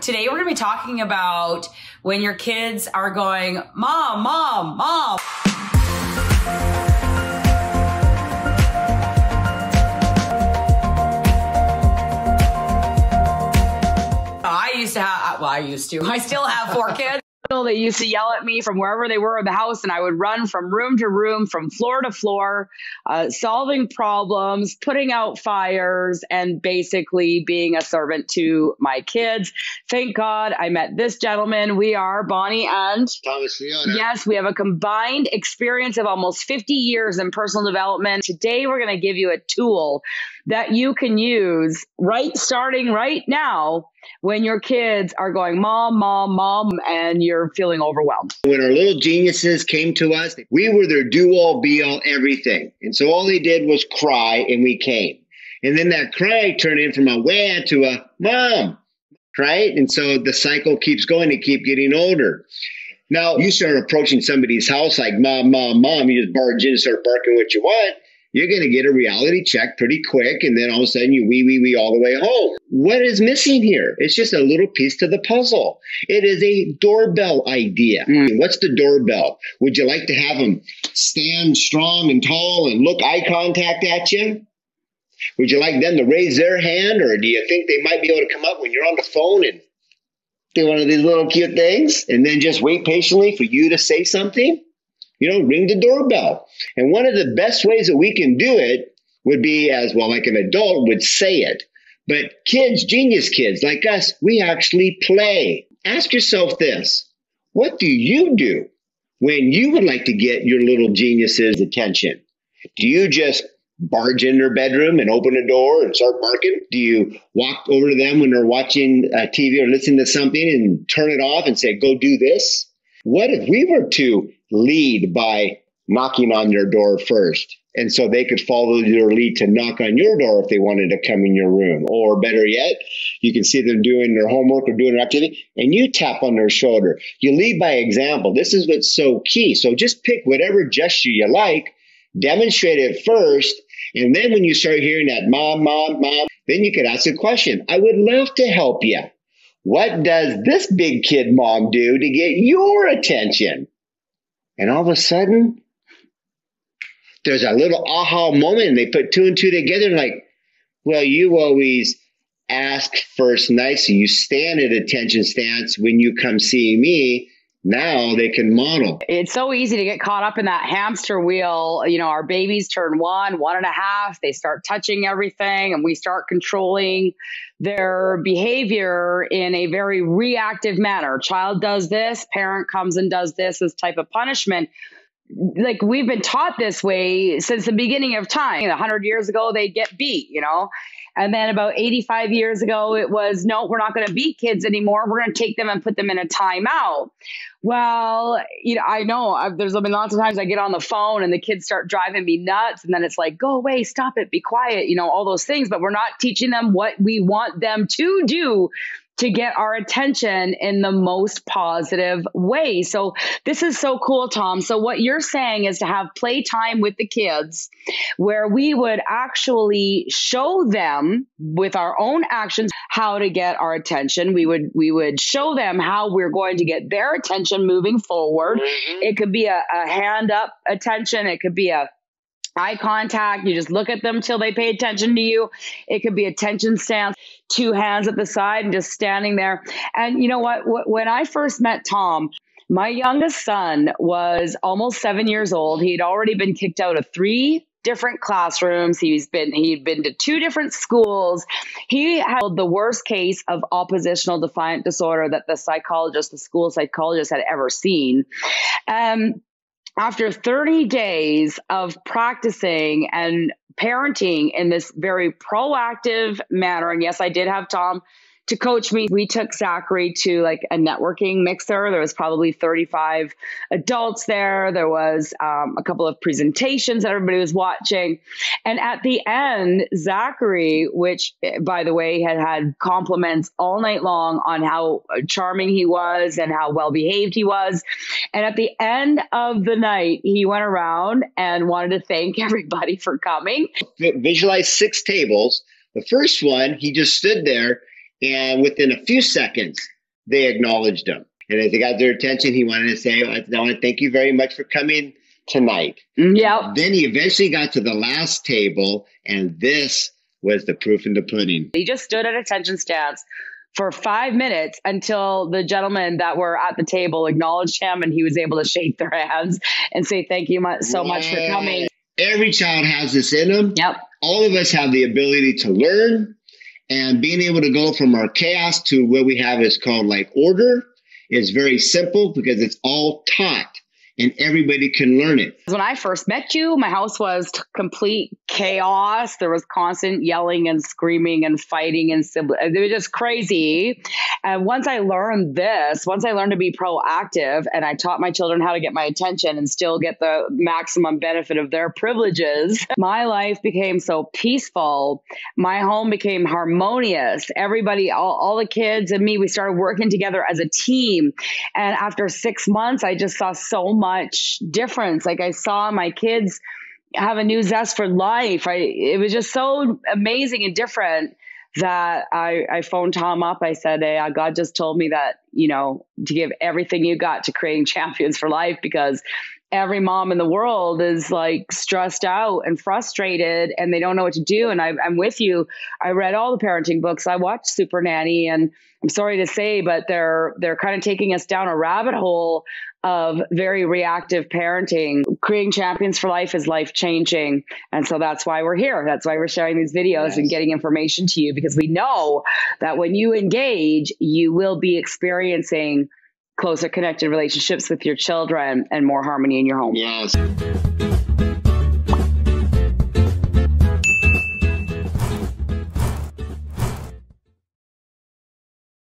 Today we're going to be talking about when your kids are going, Mom, Mom, Mom. I still have 4 kids. They used to yell at me from wherever they were in the house, and I would run from room to room, from floor to floor, solving problems, putting out fires, and basically being a servant to my kids. Thank God I met this gentleman. We are Bonnie and Thomas Leona. Yes, we have a combined experience of almost 50 years in personal development. Today, we're going to give you a tool that you can use starting right now when your kids are going, Mom, Mom, Mom, and you're feeling overwhelmed. When our little geniuses came to us, we were their do-all, be-all, everything. And so all they did was cry, and we came. And then that cry turned in from a wah to a mom, right? And so the cycle keeps going. They keep getting older. Now, you start approaching somebody's house like, Mom, Mom, Mom, you just barge in and start barking what you want. You're going to get a reality check pretty quick, and then all of a sudden you wee all the way home. What is missing here? It's just a little piece to the puzzle. It is a doorbell idea. What's the doorbell? Would you like to have them stand strong and tall and look eye contact at you? Would you like them to raise their hand, or do you think they might be able to come up when you're on the phone and do one of these little cute things and then just wait patiently for you to say something? You know, ring the doorbell. And one of the best ways that we can do it would be as well, like an adult would say it. But kids, genius kids like us, we actually play. Ask yourself this. What do you do when you would like to get your little genius's attention? Do you just barge in their bedroom and open a door and start barking? Do you walk over to them when they're watching TV or listening to something and turn it off and say, go do this? What if we were to lead by knocking on their door first, and so they could follow your lead to knock on your door if they wanted to come in your room? Or better yet, you can see them doing their homework or doing their activity, and you tap on their shoulder. You lead by example. This is what's so key. So just pick whatever gesture you like, demonstrate it first, and then when you start hearing that Mom, Mom, Mom, then you could ask the question, I would love to help you. What does this big kid mom do to get your attention? And all of a sudden, there's a little aha moment, and they put 2 and 2 together and like, well, you always ask first nicely. You stand at attention stance when you come see me. Now they can model. It's so easy to get caught up in that hamster wheel. You know, our babies turn 1, 1.5. They start touching everything, and we start controlling their behavior in a very reactive manner. Child does this, parent comes and does this type of punishment. Like, we've been taught this way since the beginning of time. 100 years ago, they'd get beat, you know. And then about 85 years ago, it was, no, we're not going to beat kids anymore. We're going to take them and put them in a timeout. Well, you know, I know there's been lots of times I get on the phone and the kids start driving me nuts. And then it's like, go away, stop it, be quiet, you know, all those things. But we're not teaching them what we want them to do to get our attention in the most positive way. So this is so cool, Tom. So what you're saying is to have playtime with the kids where we would actually show them with our own actions how to get our attention. We would show them how we're going to get their attention moving forward. It could be a hand up attention. It could be a eye contact. You just look at them till they pay attention to you. It could be attention stance, 2 hands at the side and just standing there. And you know what? When I first met Tom, my youngest son was almost 7 years old. He'd already been kicked out of 3 different classrooms. He'd been to 2 different schools. He had the worst case of oppositional defiant disorder that the school psychologist had ever seen. After 30 days of practicing and parenting in this very proactive manner, and yes, I did have Tom to coach me. We took Zachary to like a networking mixer. There was probably 35 adults there. There was a couple of presentations that everybody was watching. And at the end, Zachary, which by the way, had compliments all night long on how charming he was and how well behaved he was. And at the end of the night, he went around and wanted to thank everybody for coming. Visualize 6 tables. The first one, he just stood there And within a few seconds, they acknowledged him. And as they got their attention, he wanted to say, I want to thank you very much for coming tonight. Yep. Then he eventually got to the last table, and this was the proof in the pudding. He just stood at attention stance for 5 minutes until the gentlemen that were at the table acknowledged him, and he was able to shake their hands and say, thank you so much for coming. Every child has this in them. Yep. All of us have the ability to learn, and being able to go from our chaos to what we have is called like order is very simple because it's all taught and everybody can learn it. When I first met you, my house was complete chaos. There was constant yelling and screaming and fighting and it was just crazy. And once I learned to be proactive, and I taught my children how to get my attention and still get the maximum benefit of their privileges, my life became so peaceful. My home became harmonious. Everybody, all the kids and me, we started working together as a team. And after 6 months, I just saw so much difference. Like I saw my kids have a new zest for life. It was just so amazing and different that I phoned Tom up. I said, hey, God just told me that, to give everything you got to creating champions for life, because every mom in the world is like stressed out and frustrated and they don't know what to do. And I'm with you. I read all the parenting books. I watched Super Nanny, and I'm sorry to say, but they're kind of taking us down a rabbit hole of very reactive parenting. Creating champions for life is life changing. And so that's why we're here. That's why we're sharing these videos and getting information to you, because we know that when you engage, you will be experiencing closer connected relationships with your children and more harmony in your home. Yes.